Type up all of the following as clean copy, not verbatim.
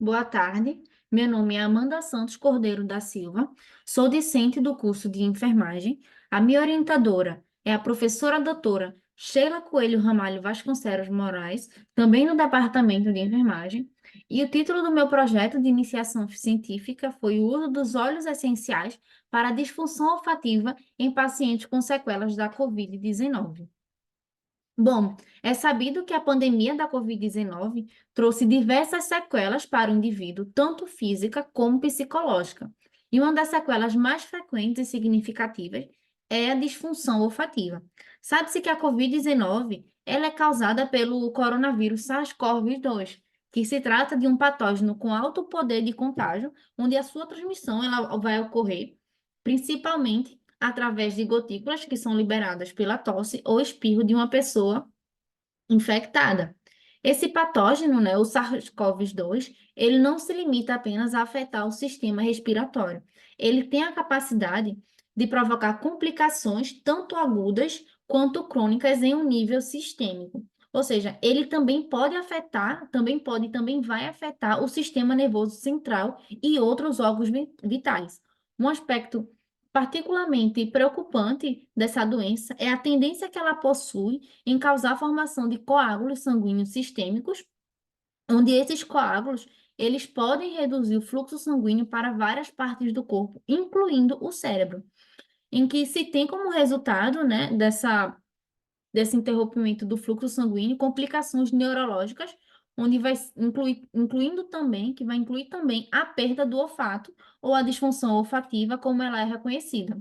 Boa tarde, meu nome é Amanda Santos Cordeiro da Silva, sou discente do curso de enfermagem. A minha orientadora é a professora doutora Sheila Coelho Ramalho Vasconcelos Moraes, também no departamento de enfermagem. E o título do meu projeto de iniciação científica foi o uso dos óleos essenciais para a disfunção olfativa em pacientes com sequelas da Covid-19. Bom, é sabido que a pandemia da Covid-19 trouxe diversas sequelas para o indivíduo, tanto física como psicológica. E uma das sequelas mais frequentes e significativas é a disfunção olfativa. Sabe-se que a Covid-19 ela é causada pelo coronavírus SARS-CoV-2, que se trata de um patógeno com alto poder de contágio, onde a sua transmissão ela vai ocorrer principalmente através de gotículas que são liberadas pela tosse ou espirro de uma pessoa infectada. Esse patógeno, né, o SARS-CoV-2, ele não se limita apenas a afetar o sistema respiratório. Ele tem a capacidade de provocar complicações tanto agudas quanto crônicas em um nível sistêmico. Ou seja, ele também pode afetar, também vai afetar o sistema nervoso central e outros órgãos vitais. Um aspecto particularmente preocupante dessa doença é a tendência que ela possui em causar a formação de coágulos sanguíneos sistêmicos, onde esses coágulos eles podem reduzir o fluxo sanguíneo para várias partes do corpo, incluindo o cérebro, em que se tem como resultado, né, desse interrompimento do fluxo sanguíneo, complicações neurológicas, onde vai que vai incluir também a perda do olfato ou a disfunção olfativa, como ela é reconhecida,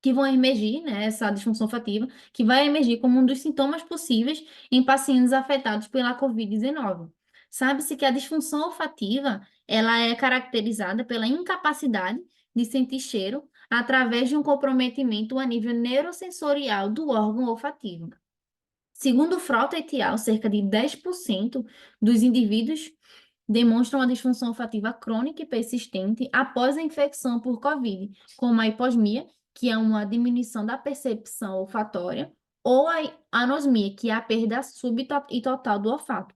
que vão emergir, né, essa disfunção olfativa, que vai emergir como um dos sintomas possíveis em pacientes afetados pela Covid-19. Sabe-se que a disfunção olfativa, ela é caracterizada pela incapacidade de sentir cheiro através de um comprometimento a nível neurosensorial do órgão olfativo. Segundo Frota et al., cerca de 10% dos indivíduos demonstram a disfunção olfativa crônica e persistente após a infecção por COVID, como a hiposmia, que é uma diminuição da percepção olfatória, ou a anosmia, que é a perda súbita e total do olfato.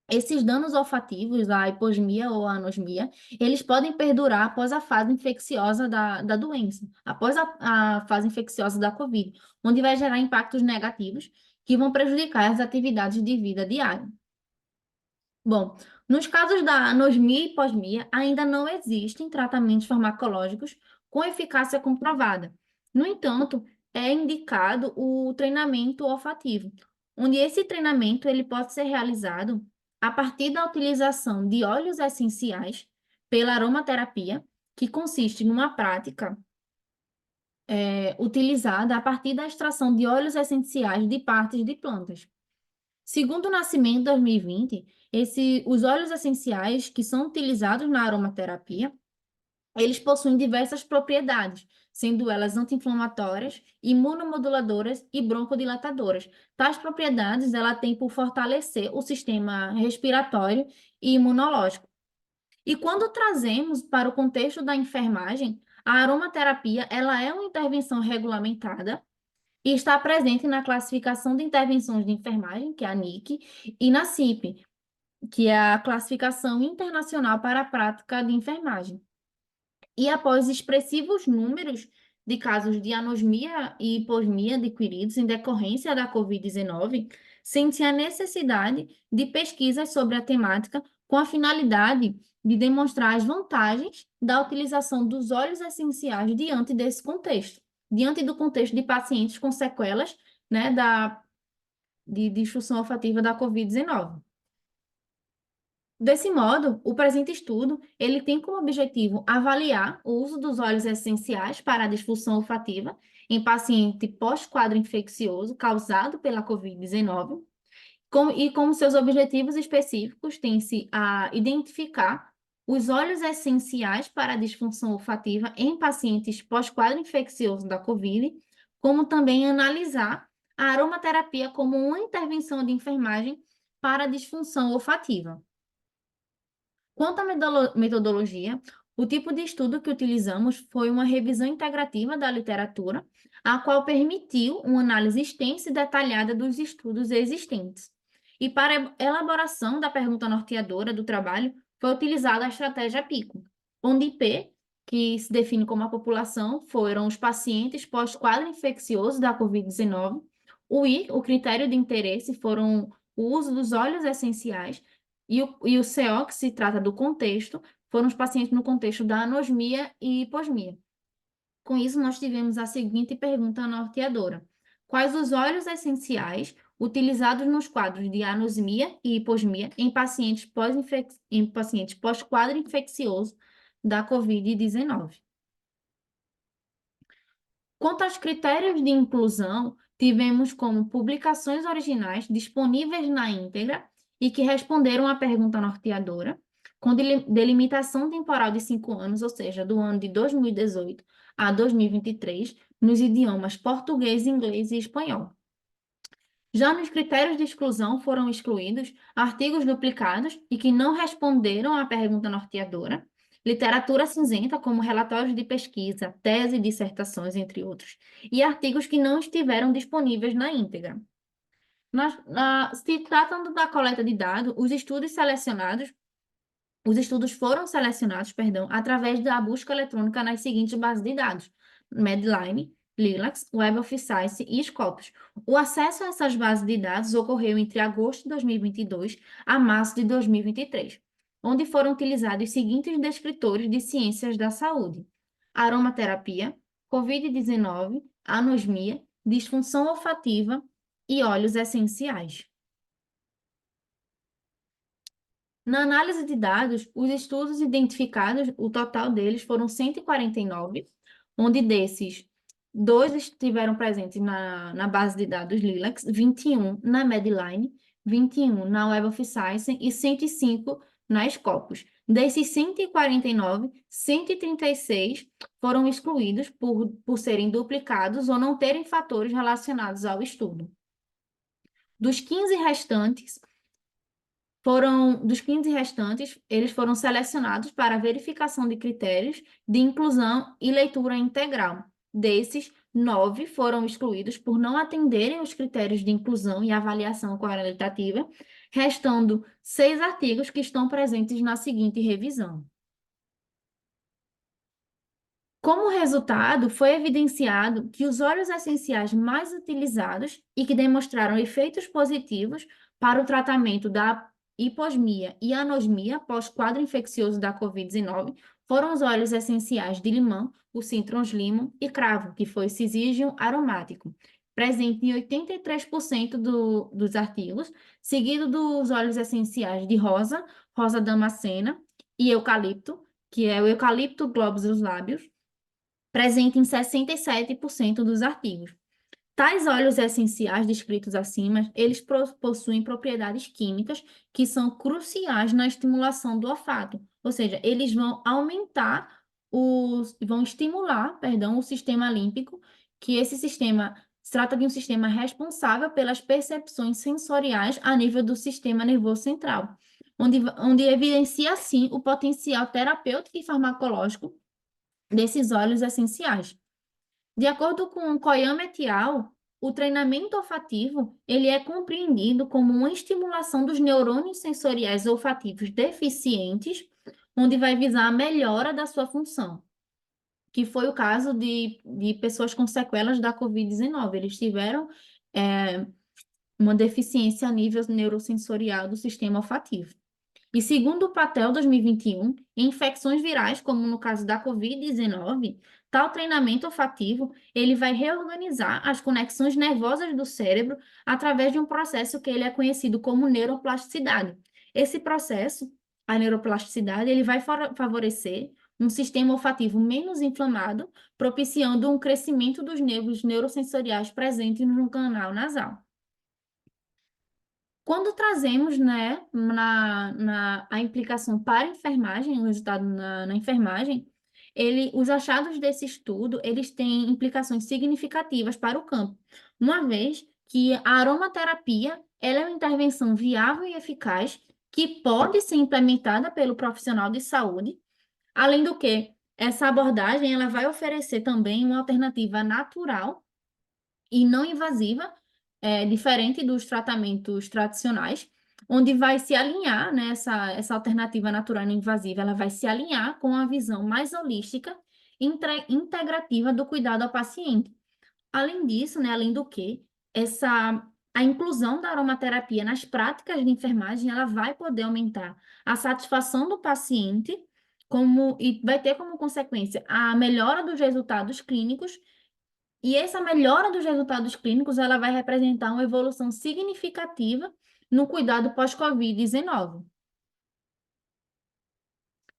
Esses danos olfativos, a hiposmia ou a anosmia, eles podem perdurar após a fase infecciosa da doença, após a fase infecciosa da COVID, onde vai gerar impactos negativos que vão prejudicar as atividades de vida diária. Bom, nos casos da anosmia e hiposmia, ainda não existem tratamentos farmacológicos com eficácia comprovada. No entanto, é indicado o treinamento olfativo, onde esse treinamento ele pode ser realizado a partir da utilização de óleos essenciais pela aromaterapia, que consiste numa prática utilizada a partir da extração de óleos essenciais de partes de plantas. Segundo o Nascimento 2020, os óleos essenciais que são utilizados na aromaterapia, eles possuem diversas propriedades, sendo elas anti-inflamatórias, imunomoduladoras e broncodilatadoras. Tais propriedades ela tem por fortalecer o sistema respiratório e imunológico. E quando trazemos para o contexto da enfermagem, a aromaterapia ela é uma intervenção regulamentada e está presente na classificação de intervenções de enfermagem, que é a NIC, e na CIP, que é a Classificação Internacional para a Prática de Enfermagem. E após expressivos números de casos de anosmia e hiposmia adquiridos em decorrência da Covid-19, sente a necessidade de pesquisas sobre a temática com a finalidade de demonstrar as vantagens da utilização dos óleos essenciais diante do contexto de pacientes com sequelas, né, de disfunção olfativa da Covid-19. Desse modo, o presente estudo, ele tem como objetivo avaliar o uso dos óleos essenciais para a disfunção olfativa em paciente pós-quadro infeccioso causado pela Covid-19, e como seus objetivos específicos têm-se a identificar os óleos essenciais para a disfunção olfativa em pacientes pós-quadro infeccioso da Covid, como também analisar a aromaterapia como uma intervenção de enfermagem para a disfunção olfativa. Quanto à metodologia, o tipo de estudo que utilizamos foi uma revisão integrativa da literatura, a qual permitiu uma análise extensa e detalhada dos estudos existentes. E para a elaboração da pergunta norteadora do trabalho, foi utilizada a estratégia PICO, onde P, que se define como a população, foram os pacientes pós-quadro infeccioso da Covid-19. O I, o critério de interesse, foram o uso dos óleos essenciais. E o CO, que se trata do contexto, foram os pacientes no contexto da anosmia e hiposmia. Com isso, nós tivemos a seguinte pergunta norteadora: quais os óleos essenciais utilizados nos quadros de anosmia e hiposmia em pacientes pós-quadro infeccioso da Covid-19? Quanto aos critérios de inclusão, tivemos como publicações originais disponíveis na íntegra e que responderam à pergunta norteadora, com delimitação temporal de 5 anos, ou seja, do ano de 2018 a 2023, nos idiomas português, inglês e espanhol. Já nos critérios de exclusão foram excluídos artigos duplicados e que não responderam à pergunta norteadora, literatura cinzenta, como relatórios de pesquisa, tese e dissertações, entre outros, e artigos que não estiveram disponíveis na íntegra. Se tratando da coleta de dados, os estudos foram selecionados, perdão, através da busca eletrônica nas seguintes bases de dados: Medline, Lilacs, Web of Science e Scopus. O acesso a essas bases de dados ocorreu entre agosto de 2022 a março de 2023, onde foram utilizados os seguintes descritores de ciências da saúde: aromaterapia, COVID-19, anosmia, disfunção olfativa e óleos essenciais. Na análise de dados, os estudos identificados, o total deles foram 149, onde desses, 2 estiveram presentes na base de dados Lilacs, 21 na Medline, 21 na Web of Science e 105 na Scopus. Desses 149, 136 foram excluídos por serem duplicados ou não terem fatores relacionados ao estudo. Dos 15 restantes, eles foram selecionados para verificação de critérios de inclusão e leitura integral. Desses, 9 foram excluídos por não atenderem os critérios de inclusão e avaliação qualitativa, restando 6 artigos que estão presentes na seguinte revisão. Como resultado, foi evidenciado que os óleos essenciais mais utilizados e que demonstraram efeitos positivos para o tratamento da hiposmia e anosmia pós-quadro infeccioso da Covid-19 foram os óleos essenciais de limão, o Citrons Limon e cravo, que foi Syzygium aromático, presente em 83% dos artigos, seguido dos óleos essenciais de rosa, rosa damascena e eucalipto, que é o Eucalipto globulus labius, presente em 67% dos artigos. Tais óleos essenciais descritos acima, eles possuem propriedades químicas que são cruciais na estimulação do olfato, ou seja, eles vão estimular, perdão, o sistema límbico, que esse sistema se trata de um sistema responsável pelas percepções sensoriais a nível do sistema nervoso central, onde evidencia, assim, o potencial terapêutico e farmacológico desses óleos essenciais. De acordo com Koyama et al., o treinamento olfativo ele é compreendido como uma estimulação dos neurônios sensoriais olfativos deficientes, onde vai visar a melhora da sua função, que foi o caso de pessoas com sequelas da Covid-19. Eles tiveram uma deficiência a nível neurosensorial do sistema olfativo. E segundo o Patel 2021, em infecções virais, como no caso da Covid-19, tal treinamento olfativo, ele vai reorganizar as conexões nervosas do cérebro através de um processo que ele é conhecido como neuroplasticidade. Esse processo, a neuroplasticidade, ele vai favorecer um sistema olfativo menos inflamado, propiciando um crescimento dos nervos neurosensoriais presentes no canal nasal. Quando trazemos, né, a implicação para a enfermagem, o resultado na enfermagem, os achados desse estudo, eles têm implicações significativas para o campo, uma vez que a aromaterapia, ela é uma intervenção viável e eficaz que pode ser implementada pelo profissional de saúde, além do que essa abordagem, ela vai oferecer também uma alternativa natural e não invasiva, diferente dos tratamentos tradicionais, onde vai se alinhar, né, essa alternativa natural e não invasiva, ela vai se alinhar com a visão mais holística, integrativa do cuidado ao paciente. Além disso, né, além do que, a inclusão da aromaterapia nas práticas de enfermagem, ela vai poder aumentar a satisfação do paciente, e vai ter como consequência a melhora dos resultados clínicos, e essa melhora dos resultados clínicos, ela vai representar uma evolução significativa no cuidado pós-Covid-19.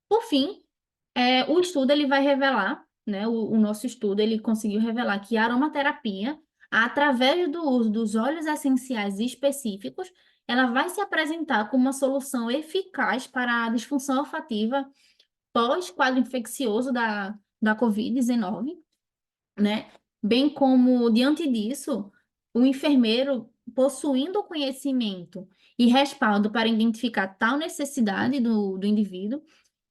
Por fim, o estudo ele vai revelar, né, o nosso estudo ele conseguiu revelar que a aromaterapia, através do uso dos óleos essenciais específicos, ela vai se apresentar como uma solução eficaz para a disfunção olfativa pós-quadro infeccioso da Covid-19, né? Bem como, diante disso, o enfermeiro, possuindo o conhecimento e respaldo para identificar tal necessidade do indivíduo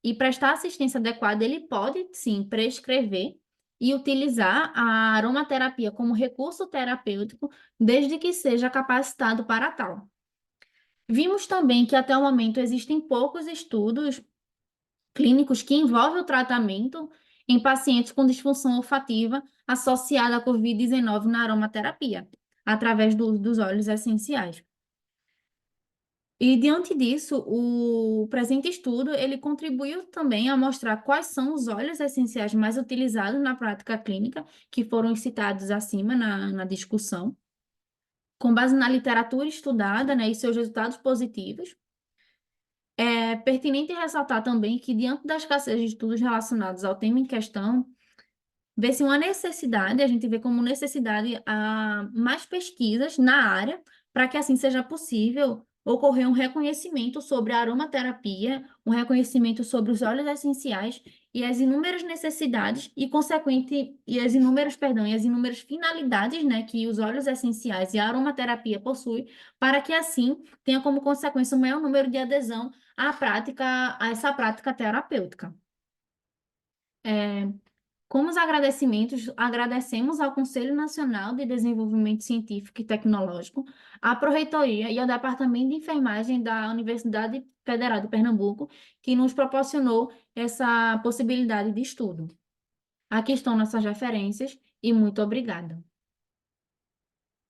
e prestar assistência adequada, ele pode, sim, prescrever e utilizar a aromaterapia como recurso terapêutico, desde que seja capacitado para tal. Vimos também que, até o momento, existem poucos estudos clínicos que envolvem o tratamento em pacientes com disfunção olfativa associada à Covid-19 na aromaterapia, através do uso dos óleos essenciais. E diante disso, o presente estudo ele contribuiu também a mostrar quais são os óleos essenciais mais utilizados na prática clínica, que foram citados acima na discussão, com base na literatura estudada, né, e seus resultados positivos. É pertinente ressaltar também que, diante da escassez de estudos relacionados ao tema em questão, vê-se uma necessidade, a gente vê como necessidade mais pesquisas na área, para que assim seja possível ocorrer um reconhecimento sobre a aromaterapia, um reconhecimento sobre os óleos essenciais e as inúmeras necessidades e as inúmeras finalidades, né, que os óleos essenciais e a aromaterapia possuem, para que assim tenha como consequência o maior número de adesão a essa prática terapêutica. Como os agradecimentos, agradecemos ao Conselho Nacional de Desenvolvimento Científico e Tecnológico, à Pró-Reitoria e ao Departamento de Enfermagem da Universidade Federal de Pernambuco, que nos proporcionou essa possibilidade de estudo. Aqui estão nossas referências e muito obrigada.